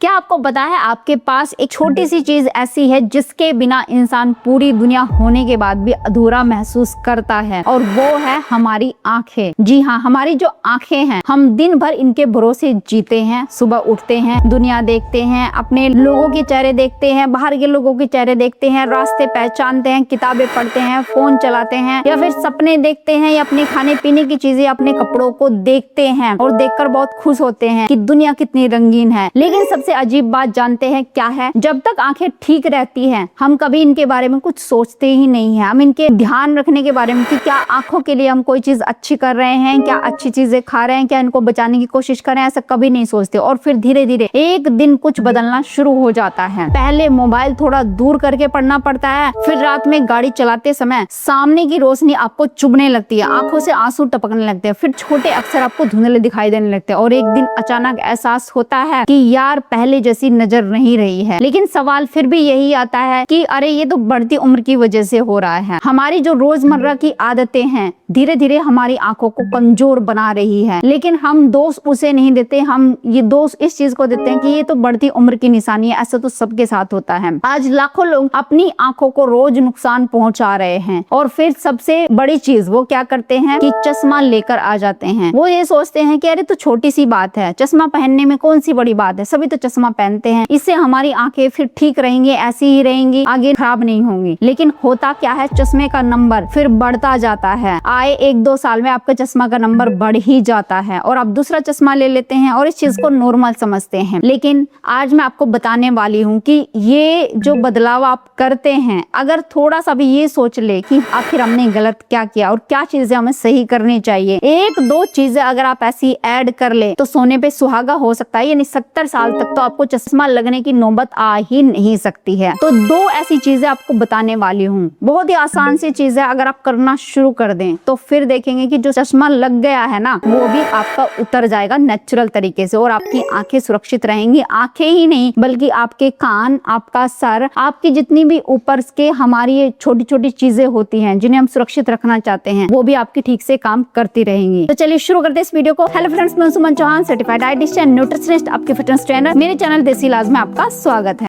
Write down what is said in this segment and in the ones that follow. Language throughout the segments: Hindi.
क्या आपको पता है आपके पास एक छोटी सी चीज ऐसी है जिसके बिना इंसान पूरी दुनिया होने के बाद भी अधूरा महसूस करता है, और वो है हमारी आंखें। जी हाँ, हमारी जो आंखें हैं, हम दिन भर इनके भरोसे जीते हैं। सुबह उठते हैं, दुनिया देखते हैं, अपने लोगों के चेहरे देखते हैं, बाहर के लोगों के चेहरे देखते हैं, रास्ते पहचानते हैं, किताबें पढ़ते हैं, फोन चलाते हैं, या फिर सपने देखते हैं, या अपने खाने पीने की चीजें, अपने कपड़ों को देखते हैं और देखकर बहुत खुश होते हैं कि दुनिया कितनी रंगीन है। लेकिन सबसे अजीब बात जानते हैं क्या है? जब तक आंखें ठीक रहती हैं, हम कभी इनके बारे में कुछ सोचते ही नहीं है। हम इनके ध्यान रखने के बारे में कि क्या आंखों के लिए हम कोई चीज अच्छी कर रहे हैं, क्या अच्छी चीजें खा रहे हैं, क्या इनको बचाने की कोशिश कर रहे हैं, ऐसा कभी नहीं सोचते। और फिर धीरे धीरे एक दिन कुछ बदलना शुरू हो जाता है। पहले मोबाइल थोड़ा दूर करके पढ़ना पड़ता है, फिर रात में गाड़ी चलाते समय सामने की रोशनी आपको चुभने लगती है, आंखों से आंसू टपकने लगते हैं, फिर छोटे अक्षर आपको धुंधले दिखाई देने लगते हैं, और एक दिन अचानक एहसास होता है कि यार पहले जैसी नजर नहीं रही है। लेकिन सवाल फिर भी यही आता है कि अरे ये तो बढ़ती उम्र की वजह से हो रहा है। हमारी जो रोजमर्रा की आदतें हैं धीरे धीरे हमारी आंखों को कमजोर बना रही है, लेकिन हम दोष उसे नहीं देते, हम ये दोष इस चीज को देते हैं कि ये तो बढ़ती उम्र की निशानी है। ऐसा तो सबके साथ होता है। आज लाखों लोग अपनी आंखों को रोज नुकसान पहुंचा रहे हैं, और फिर सबसे बड़ी चीज वो क्या करते हैं कि चश्मा लेकर आ जाते हैं। वो ये सोचते हैं कि अरे तो छोटी सी बात है, चश्मा पहनने में कौन सी बड़ी बात है, सभी तो चश्मा पहनते हैं, इससे हमारी आंखें फिर ठीक रहेंगी, ऐसी ही रहेंगी, आगे खराब नहीं होंगी। लेकिन होता क्या है, चश्मे का नंबर फिर बढ़ता जाता है। आए 1-2 साल में आपका चश्मा का नंबर बढ़ ही जाता है, और आप दूसरा चश्मा ले लेते हैं और इस चीज को नॉर्मल समझते हैं। लेकिन आज मैं आपको बताने वाली हूँ कि ये जो बदलाव आप करते हैं, अगर थोड़ा सा भी ये सोच ले कि आखिर हमने गलत क्या किया और क्या चीजें हमें सही करनी चाहिए, 1-2 चीजें अगर आप ऐसी ऐड कर ले तो सोने पे सुहागा हो सकता है। यानी 70 साल तक तो आपको चश्मा लगने की नौबत आ ही नहीं सकती है। तो 2 ऐसी चीजें आपको बताने वाली हूँ, बहुत ही आसान सी चीज है। अगर आप करना शुरू कर दें तो फिर देखेंगे कि जो चश्मा लग गया है ना, वो भी आपका उतर जाएगा नेचुरल तरीके से, और आपकी आंखें सुरक्षित रहेंगी। आंखें ही नहीं बल्कि आपके कान, आपका सर, आपकी जितनी भी ऊपर के हमारी छोटी छोटी चीजें होती हैं जिन्हें हम सुरक्षित रखना चाहते हैं, वो भी आपकी ठीक से काम करती रहेंगी। तो चलिए शुरू करते हैं इस वीडियो को। हेलो फ्रेंड्स, मैं सुमन चौहान, सर्टिफाइड डाइटिशियन, न्यूट्रिशनिस्ट, आपके फिटनेस ट्रेनर। मेरे चैनल देसी इलाज में आपका स्वागत है।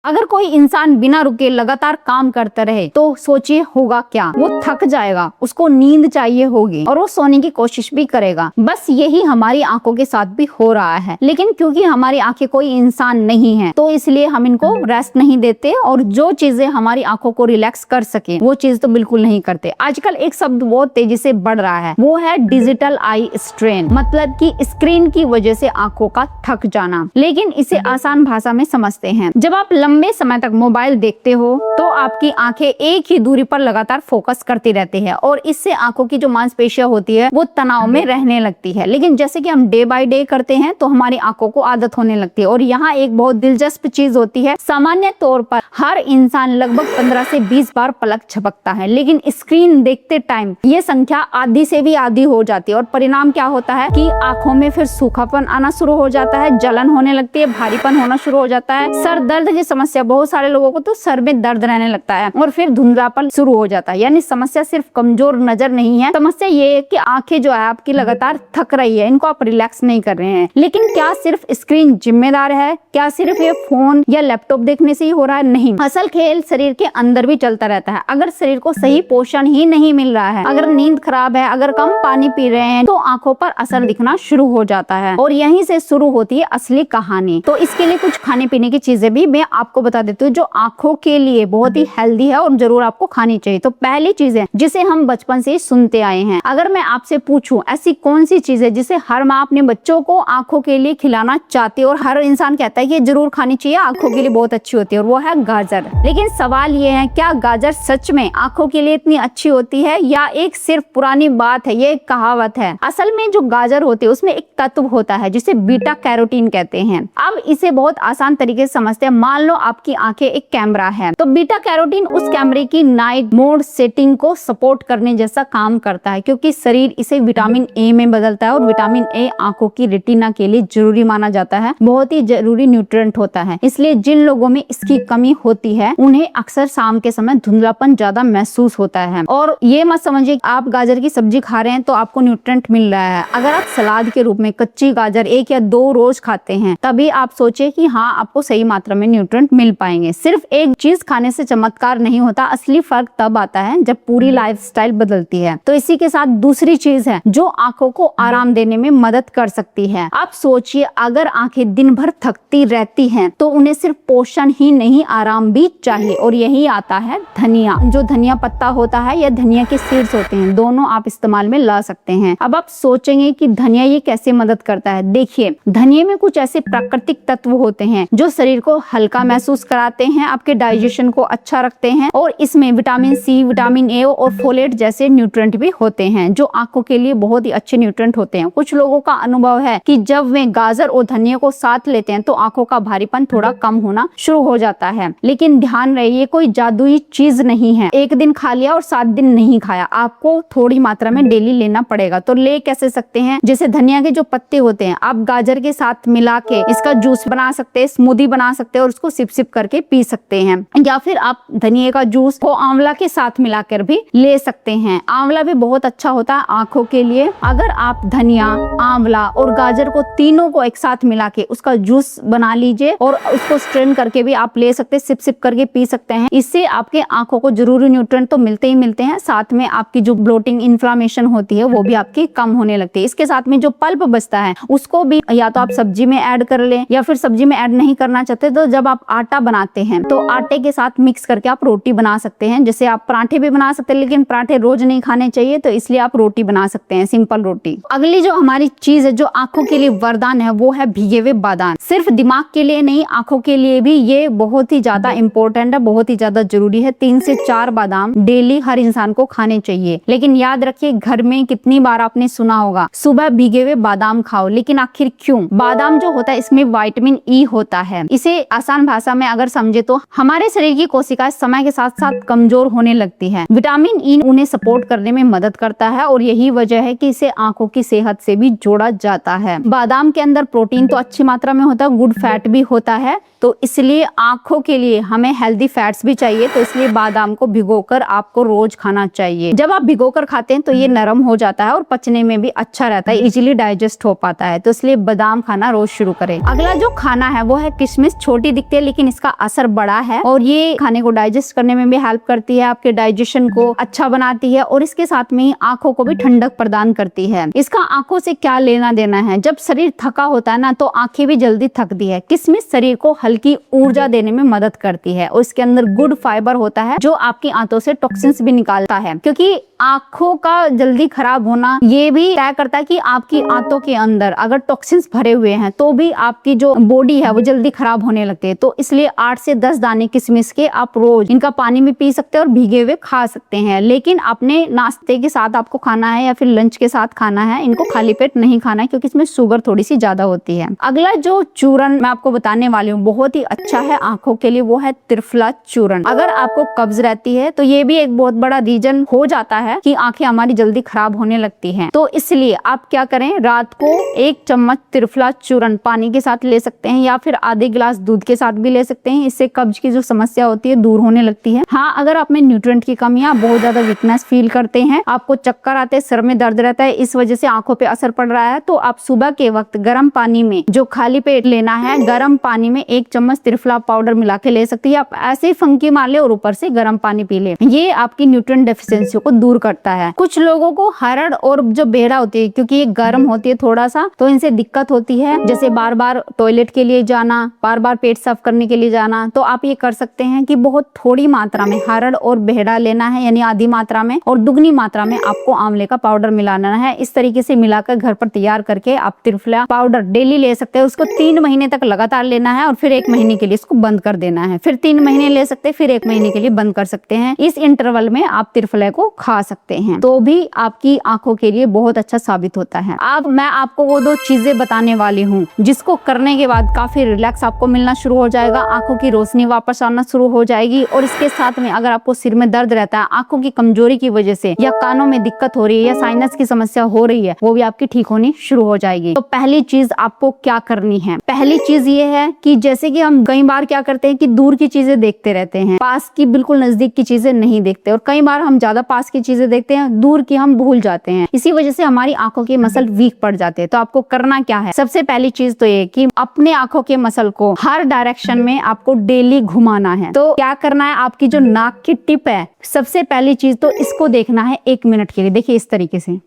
अगर कोई इंसान बिना रुके लगातार काम करता रहे तो सोचिए होगा क्या? वो थक जाएगा, उसको नींद चाहिए होगी, और वो सोने की कोशिश भी करेगा। बस यही हमारी आंखों के साथ भी हो रहा है। लेकिन क्योंकि हमारी आंखें कोई इंसान नहीं है, तो इसलिए हम इनको रेस्ट नहीं देते, और जो चीजें हमारी आंखों को रिलैक्स कर सके वो चीज तो बिल्कुल नहीं करते। आजकल एक शब्द बहुत तेजी से बढ़ रहा है, वो है डिजिटल आई स्ट्रेन, मतलब कि स्क्रीन की वजह से आंखों का थक जाना। लेकिन इसे आसान भाषा में समझते हैं। जब आप लंबे समय तक मोबाइल देखते हो तो आपकी आंखें एक ही दूरी पर लगातार फोकस करती रहती है, और इससे आंखों की जो मांसपेशियां होती है वो तनाव में रहने लगती है। लेकिन जैसे कि हम डे बाय डे करते हैं तो हमारी आंखों को आदत होने लगती है। और यहाँ एक बहुत दिलचस्प चीज होती है, सामान्य तौर पर हर इंसान लगभग 15 से 20 बार पलक झपकता है, लेकिन स्क्रीन देखते टाइम ये संख्या आधी से भी आधी हो जाती है। और परिणाम क्या होता है कि आंखों में फिर सूखापन आना शुरू हो जाता है, जलन होने लगती है, भारीपन होना शुरू हो जाता है, सर दर्द की समस्या, बहुत सारे लोगों को तो सर में दर्द रहने लगता है, और फिर धुंधलापन शुरू हो जाता है। यानी समस्या सिर्फ कमजोर नजर नहीं है, समस्या ये है कि आंखें जो है आपकी लगातार थक रही है, इनको आप रिलैक्स नहीं कर रहे हैं। लेकिन क्या सिर्फ स्क्रीन जिम्मेदार है? क्या सिर्फ ये फोन या लैपटॉप देखने से ही हो रहा है? नहीं, असल खेल शरीर के अंदर भी चलता रहता है। अगर शरीर को सही पोषण ही नहीं मिल रहा है, अगर नींद खराब है, अगर कम पानी पी रहे हैं, तो आंखों पर असर दिखना शुरू हो जाता है, और यहीं से शुरू होती है असली कहानी। तो इसके लिए कुछ खाने पीने की चीजें भी मैं आपको बता देती हूँ जो आंखों के लिए बहुत ही हेल्दी है और जरूर आपको खानी चाहिए। तो पहली चीज है जिसे हम बचपन से ही सुनते आए हैं। अगर मैं आपसे पूछूं ऐसी कौन सी चीज है जिसे हर माँ अपने बच्चों को आंखों के लिए खिलाना चाहती है, और हर इंसान कहता है कि जरूर खानी चाहिए, आंखों के लिए बहुत अच्छी होती है, और वो है गाजर। लेकिन सवाल ये है, क्या गाजर सच में आंखों के लिए इतनी अच्छी होती है, या एक सिर्फ पुरानी बात है, ये एक कहावत है? असल में जो गाजर होती है उसमें एक तत्व होता है जिसे बीटा कैरोटीन कहते हैं। अब इसे बहुत आसान तरीके से समझते हैं। मान लो आपकी आंखें एक कैमरा है। तो बीटा कैरोटीन उस कैमरे की नाइट मोड सेटिंग को सपोर्ट करने जैसा काम करता है, क्योंकि शरीर इसे विटामिन ए में बदलता है और विटामिन ए आंखों की रेटिना के लिए जरूरी माना जाता है, बहुत ही जरूरी न्यूट्रिएंट होता है। इसलिए जिन लोगों में इसकी कमी होती है उन्हें अक्सर शाम के समय धुंधलापन ज्यादा महसूस होता है। और ये मत समझिए आप गाजर की सब्जी खा रहे हैं तो आपको न्यूट्रिएंट मिल रहा है। अगर आप सलाद के रूप में कच्ची गाजर 1 या 2 रोज खाते हैं तभी आप सोचे कि हाँ आपको सही मात्रा में न्यूट्रिएंट मिल पाएंगे। सिर्फ एक चीज खाने से चमत्कार नहीं होता, असली फर्क तब आता है जब पूरी लाइफस्टाइल बदलती है। तो इसी के साथ दूसरी चीज है जो आंखों को आराम देने में मदद कर सकती है। आप सोचिए अगर आंखें दिन भर थकती रहती हैं तो उन्हें सिर्फ पोषण ही नहीं आराम भी चाहिए, और यही आता है धनिया। जो धनिया पत्ता होता है या धनिया के सीड्स होते हैं, दोनों आप इस्तेमाल में ला सकते हैं। अब आप सोचेंगे कि धनिया ये कैसे मदद करता है। देखिए धनिया में कुछ ऐसे प्राकृतिक तत्व होते हैं जो शरीर को हल्का महसूस कराते हैं, आपके डाइजेशन को अच्छा रखते हैं, और इसमें विटामिन सी, विटामिन ए और फोलेट जैसे न्यूट्रिएंट भी होते हैं जो आंखों के लिए बहुत ही अच्छे न्यूट्रिएंट होते हैं। कुछ लोगों का अनुभव है कि जब वे गाजर और धनिया को साथ लेते हैं तो आंखों का भारीपन थोड़ा कम होना शुरू हो जाता है। लेकिन ध्यान रहे ये कोई जादुई चीज नहीं है, एक दिन खा लिया और 7 दिन नहीं खाया, आपको थोड़ी मात्रा में डेली लेना पड़ेगा। तो ले कैसे सकते हैं, जैसे धनिया के जो पत्ते होते हैं आप गाजर के साथ मिला के इसका जूस बना सकते हैं, स्मूदी बना सकते हैं और उसको सिप सिप करके पी सकते हैं। या फिर आप धनिया का जूस को आंवला के साथ मिलाकर भी ले सकते हैं। आंवला भी बहुत अच्छा होता है आंखों के लिए। अगर आप धनिया, आंवला और गाजर को तीनों को एक साथ मिला के उसका जूस बना लीजिए और उसको स्ट्रेन करके भी आप ले सकते हैं, सिप सिप करके पी सकते हैं। इससे आपके आंखों को जरूरी न्यूट्रिएंट तो मिलते ही मिलते हैं, साथ में आपकी जो ब्लोटिंग, इन्फ्लामेशन होती है वो भी आपकी कम होने लगती है। इसके साथ में जो पल्प बचता है उसको भी या तो आप सब्जी में ऐड कर ले, या फिर सब्जी में ऐड नहीं करना चाहते तो जब आप आटा बनाते हैं तो आटे के साथ मिक्स करके आप रोटी बना सकते हैं। जैसे आप पराठे भी बना सकते हैं, लेकिन पराठे रोज नहीं खाने चाहिए तो इसलिए आप रोटी बना सकते हैं, सिंपल रोटी। अगली जो हमारी चीज है जो आंखों के लिए वरदान है वो है भीगे हुए बादाम। सिर्फ दिमाग के लिए नहीं, आंखों के लिए भी ये बहुत ही ज्यादा इंपॉर्टेंट है, बहुत ही ज्यादा जरूरी है। 3 से 4 बादाम डेली हर इंसान को खाने चाहिए। लेकिन याद रखिए घर में कितनी बार आपने सुना होगा सुबह भीगे हुए बादाम खाओ, लेकिन आखिर क्यों? बादाम जो होता है इसमें विटामिन ई होता है। इसे आसान भाषा में अगर समझे तो हमारे शरीर की कोशिकाएं समय के साथ साथ कमजोर होने लगती है। विटामिन ई उन्हें सपोर्ट करने में मदद करता है और यही वजह है कि इसे आंखों की सेहत से भी जोड़ा जाता है। बादाम के अंदर प्रोटीन तो अच्छी मात्रा में होता है, गुड फैट भी होता है, तो इसलिए आंखों के लिए हमें हेल्दी फैट्स भी चाहिए। तो इसलिए बादाम को भिगोकर आपको रोज खाना चाहिए। जब आप भिगोकर खाते हैं तो ये नरम हो जाता है और पचने में भी अच्छा रहता है, इजीली डाइजेस्ट हो पाता है। तो इसलिए बादाम खाना रोज शुरू करें। अगला जो खाना है वो है किशमिश। छोटी दिखती है लेकिन इसका असर बड़ा है और ये खाने को डाइजेस्ट करने में भी हेल्प करती है, आपके डाइजेशन को अच्छा बनाती है और इसके साथ में आंखों को भी ठंडक प्रदान करती है। इसका आंखों से क्या लेना देना है? जब शरीर थका होता है ना तो आंखें भी जल्दी थकती है। किशमिश शरीर को हल्की ऊर्जा देने में मदद करती है और इसके अंदर गुड फाइबर होता है जो आपकी आंतों से टॉक्सिन्स भी निकालता है, क्योंकि आंखों का जल्दी खराब होना ये भी तय करता है कि आपकी आंतों के अंदर अगर टॉक्सिन्स भरे हुए हैं तो भी आपकी जो बॉडी है वो जल्दी खराब होने लगती है। तो इसलिए 8 से 10 दाने किशमिश के आप रोज इनका पानी भी पी सकते हैं और भीगे हुए खा सकते हैं। लेकिन अपने नाश्ते के साथ आपको खाना है या फिर लंच के साथ खाना है, इनको खाली पेट नहीं खाना है क्योंकि इसमें शुगर थोड़ी सी ज्यादा होती है। अगला जो चूर्ण मैं आपको बताने वाली हूँ बहुत ही अच्छा है आंखों के लिए, वो है त्रिफला चूर्ण। अगर आपको कब्ज रहती है तो ये भी एक बहुत बड़ा रीजन हो जाता है कि आंखें हमारी जल्दी खराब होने लगती हैं। तो इसलिए आप क्या करें, रात को 1 चम्मच त्रिफला चूर्ण पानी के साथ ले सकते हैं या फिर आधे गिलास दूध के साथ भी ले सकते हैं। इससे कब्ज की जो समस्या होती है दूर होने लगती है। हाँ, अगर आप में न्यूट्रिएंट की कमी है, बहुत ज्यादा वीकनेस फील करते हैं, आपको चक्कर आते हैं, सर में दर्द रहता है, इस वजह से आंखों पे असर पड़ रहा है, तो आप सुबह के वक्त गर्म पानी में जो खाली पेट लेना है, गर्म पानी में 1 चम्मच त्रिफला पाउडर मिला के ले सकती है। आप ऐसे ही फंकी मार ले और ऊपर से गर्म पानी पी ले। ये आपकी न्यूट्रिएंट डेफिशिएंसी को दूर करता है। कुछ लोगों को हरड़ और जो बेड़ा होती है, क्योंकि ये गर्म होती है थोड़ा सा, तो इनसे दिक्कत होती है, जैसे बार बार टॉयलेट के लिए जाना, बार बार पेट साफ करने के लिए जाना। तो आप ये कर सकते हैं कि बहुत थोड़ी मात्रा में हरड़ और बेड़ा लेना है, यानी आधी मात्रा में, और दुगनी मात्रा में आपको आंवले का पाउडर मिलाना है। इस तरीके से मिलाकर घर पर तैयार करके आप त्रिफला पाउडर डेली ले सकते हैं। उसको 3 महीने तक लगातार लेना है और फिर 1 महीने के लिए इसको बंद कर देना है। फिर 3 महीने ले सकते हैं, फिर 1 महीने के लिए बंद कर सकते हैं। इस इंटरवल में आप त्रिफला को खा सकते हैं, तो भी आपकी आंखों के लिए बहुत अच्छा साबित होता है। अब मैं आपको वो 2 चीजें बताने वाली हूँ जिसको करने के बाद काफी रिलैक्स आपको मिलना शुरू हो जाएगा, आंखों की रोशनी वापस आना शुरू हो जाएगी। और इसके साथ में अगर आपको सिर में दर्द रहता है आंखों की कमजोरी की वजह से, या कानों में दिक्कत हो रही है, या साइनस की समस्या हो रही है, वो भी आपकी ठीक होनी शुरू हो जाएगी। तो पहली चीज आपको क्या करनी है, पहली चीज ये है कि जैसे कि हम कई बार क्या करते हैं कि दूर की चीजें देखते रहते हैं, पास की बिल्कुल नजदीक की चीजें नहीं देखते, और कई बार हम ज्यादा पास की चीजें देखते हैं, दूर की हम भूल जाते हैं। इसी वजह से हमारी आंखों के मसल वीक पड़ जाते हैं। तो आपको करना क्या है, सबसे पहली चीज तो ये कि अपने आंखों के मसल को हर डायरेक्शन में आपको डेली घुमाना है। तो क्या करना है, आपकी जो नाक की टिप है, सबसे पहली चीज तो इसको देखना है 1 मिनट के लिए। देखिए इस तरीके से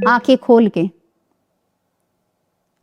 आंखें खोल के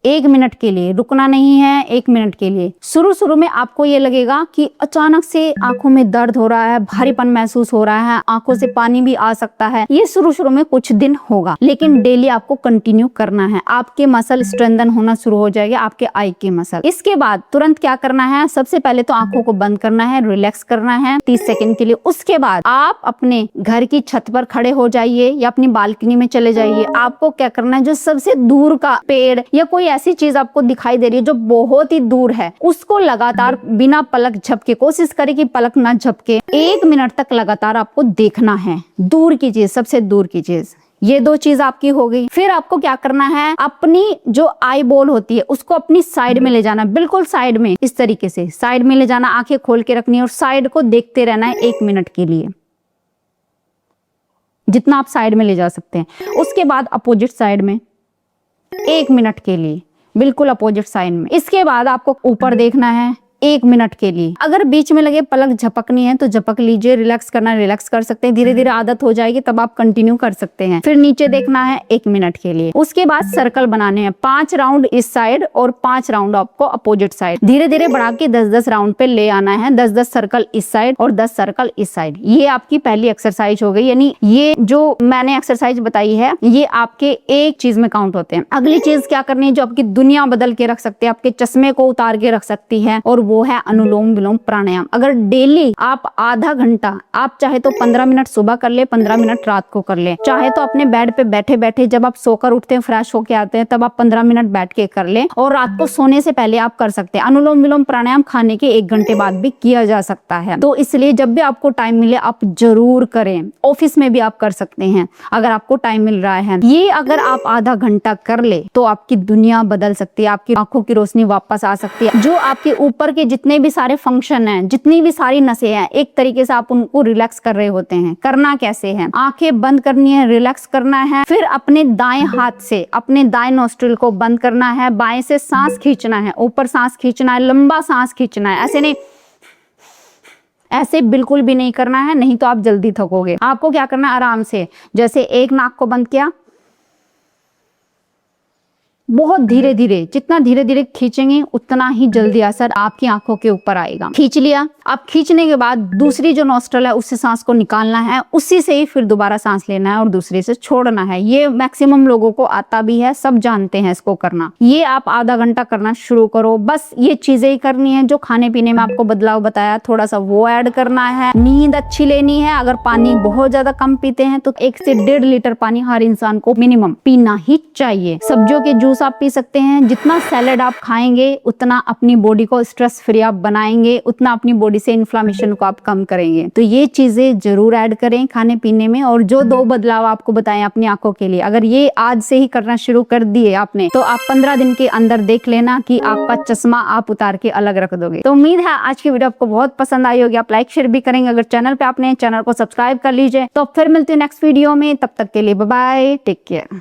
1 मिनट के लिए, रुकना नहीं है, 1 मिनट के लिए। शुरू में आपको ये लगेगा कि अचानक से आंखों में दर्द हो रहा है, भारीपन महसूस हो रहा है, आंखों से पानी भी आ सकता है। ये शुरू में कुछ दिन होगा, लेकिन डेली आपको कंटिन्यू करना है। आपके मसल स्ट्रेंथन होना शुरू हो जाएंगे, आपके आई के मसल। इसके बाद तुरंत क्या करना है, सबसे पहले तो आंखों को बंद करना है, रिलैक्स करना है 30 सेकंड के लिए। उसके बाद आप अपने घर की छत पर खड़े हो जाइए या अपनी बालकनी में चले जाइए। आपको क्या करना है, जो सबसे दूर का पेड़ या कोई ऐसी चीज आपको दिखाई दे रही है जो बहुत ही दूर है, उसको लगातार बिना पलक झपके, कोशिश करें कि पलक ना झपके, 1 मिनट तक लगातार आपको देखना है दूर की चीज, सबसे दूर की चीज। ये 2 चीज आपकी हो गई। फिर आपको क्या करना है, अपनी जो आई बॉल होती है उसको अपनी साइड में ले जाना, बिल्कुल साइड में, इस तरीके से साइड में ले जाना, आंखें खोल के रखनी है और साइड को देखते रहना है 1 मिनट के लिए, जितना आप साइड में ले जा सकते हैं। उसके बाद अपोजिट साइड में 1 मिनट के लिए, बिल्कुल अपोजिट साइड में। इसके बाद आपको ऊपर देखना है 1 मिनट के लिए। अगर बीच में लगे पलक झपकनी है तो झपक लीजिए, रिलैक्स करना रिलैक्स कर सकते हैं, धीरे धीरे आदत हो जाएगी तब आप कंटिन्यू कर सकते हैं। फिर नीचे देखना है 1 मिनट के लिए। उसके बाद सर्कल बनाने हैं, 5 राउंड इस साइड और 5 राउंड आपको अपोजिट साइड, धीरे धीरे बढ़ा के 10-10 राउंड पे ले आना है। 10-10 सर्कल इस साइड और 10 सर्कल इस साइड। ये आपकी पहली एक्सरसाइज हो गई, यानी ये जो मैंने एक्सरसाइज बताई है ये आपके एक चीज में काउंट होते हैं। अगली चीज क्या करनी है, जो आपकी दुनिया बदल के रख सकते हैं, आपके चश्मे को उतार के रख सकती है, और वो है अनुलोम विलोम प्राणायाम। अगर डेली आप आधा घंटा, आप चाहे तो 15 मिनट सुबह कर ले, 15 मिनट रात को कर ले, चाहे तो अपने बेड पे बैठे बैठे जब आप सोकर उठते हैं, फ्रेश होके आते हैं, तब आप 15 मिनट बैठ के कर ले, और रात को सोने से पहले आप कर सकते हैं। अनुलोम विलोम प्राणायाम खाने के 1 घंटे बाद भी किया जा सकता है। तो इसलिए जब भी आपको टाइम मिले आप जरूर करें। ऑफिस में भी आप कर सकते हैं अगर आपको टाइम मिल रहा है। ये अगर आप आधा घंटा कर ले तो आपकी दुनिया बदल सकती है, आपकी आंखों की रोशनी वापस आ सकती है। जो आपके ऊपर के जितने भी सारे फंक्शन हैं, जितनी भी सारी नसें हैं, एक तरीके से आप उनको रिलैक्स कर रहे होते हैं। करना कैसे है, आंखें बंद करनी है, रिलैक्स करना है। फिर अपने दाएं हाथ से अपने दाएं नोस्ट्रिल को बंद करना है, बाएं से सांस खींचना है, ऊपर सांस खींचना है, लंबा सांस खींचना है। ऐसे नहीं, ऐसे बिल्कुल भी नहीं करना है, नहीं तो आप जल्दी थकोगे। आपको क्या करना है, आराम से, जैसे एक नाक को बंद किया, बहुत धीरे धीरे, जितना धीरे धीरे खींचेंगे उतना ही जल्दी असर आपकी आंखों के ऊपर आएगा। खींच लिया, अब खींचने के बाद दूसरी जो नोस्ट्रल है उससे सांस को निकालना है, उसी से ही फिर दोबारा सांस लेना है और दूसरे से छोड़ना है। ये मैक्सिमम लोगों को आता भी है, सब जानते हैं इसको करना। ये आप आधा घंटा करना शुरू करो। बस ये चीजें ही करनी है जो खाने पीने में आपको बदलाव बताया, थोड़ा सा वो ऐड करना है। नींद अच्छी लेनी है। अगर पानी बहुत ज्यादा कम पीते हैं तो 1 से 1.5 लीटर पानी हर इंसान को मिनिमम पीना ही चाहिए। सब्जियों के जूस आप पी सकते हैं। जितना सैलेड आप खाएंगे उतना अपनी बॉडी को स्ट्रेस फ्री आप बनाएंगे, उतना अपनी बॉडी से इन्फ्लामेशन को आप कम करेंगे। तो ये चीजें जरूर ऐड करें खाने पीने में। और जो 2 बदलाव आपको बताएं अपनी आंखों के लिए, अगर ये आज से ही करना शुरू कर दिए आपने तो आप 15 दिन के अंदर देख लेना कि आपका चश्मा आप उतार के अलग रख दोगे। तो उम्मीद है आज की वीडियो आपको बहुत पसंद आई होगी। आप लाइक शेयर भी करेंगे। अगर चैनल पे आपने चैनल को सब्सक्राइब कर लीजिए। तो फिर मिलती हूँ नेक्स्ट वीडियो में, तब तक के लिए बाय बाय, टेक केयर।